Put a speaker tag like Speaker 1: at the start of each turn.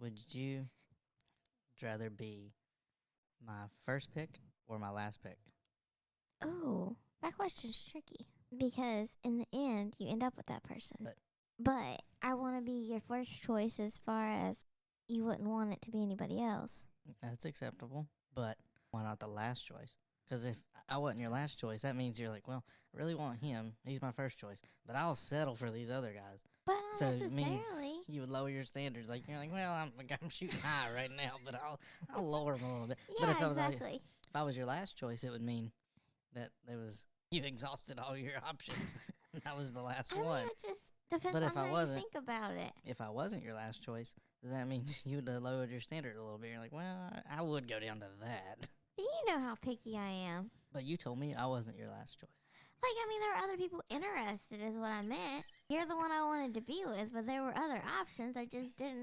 Speaker 1: Would you rather be my first pick or my last pick?
Speaker 2: Oh, that question's tricky because in the end, you end up with that person. But I want to be your first choice as far as you wouldn't want it to be anybody else.
Speaker 1: That's acceptable. But why not the last choice? Because if I wasn't your last choice, that means you're like, well, I really want him. He's my first choice. But I'll settle for these other guys.
Speaker 2: But
Speaker 1: So
Speaker 2: not
Speaker 1: it means
Speaker 2: necessarily.
Speaker 1: you would lower your standards. Like you're like, well, I'm shooting high right now, but I'll lower them a little bit.
Speaker 2: Yeah,
Speaker 1: But if
Speaker 2: exactly.
Speaker 1: if I was your last choice, it would mean that you exhausted all your options. And that was the last
Speaker 2: I
Speaker 1: one.
Speaker 2: mean, it just depends
Speaker 1: But
Speaker 2: on
Speaker 1: if I
Speaker 2: how
Speaker 1: wasn't-
Speaker 2: you think about it.
Speaker 1: If I wasn't your last choice, then that means you would have lowered your standard a little bit. You're like, well, I would go down to that.
Speaker 2: Do you know how picky I am?
Speaker 1: But you told me I wasn't your last choice.
Speaker 2: Like, I mean, there were other people interested, is what I meant. You're the one I wanted to be with, but there were other options. I just didn't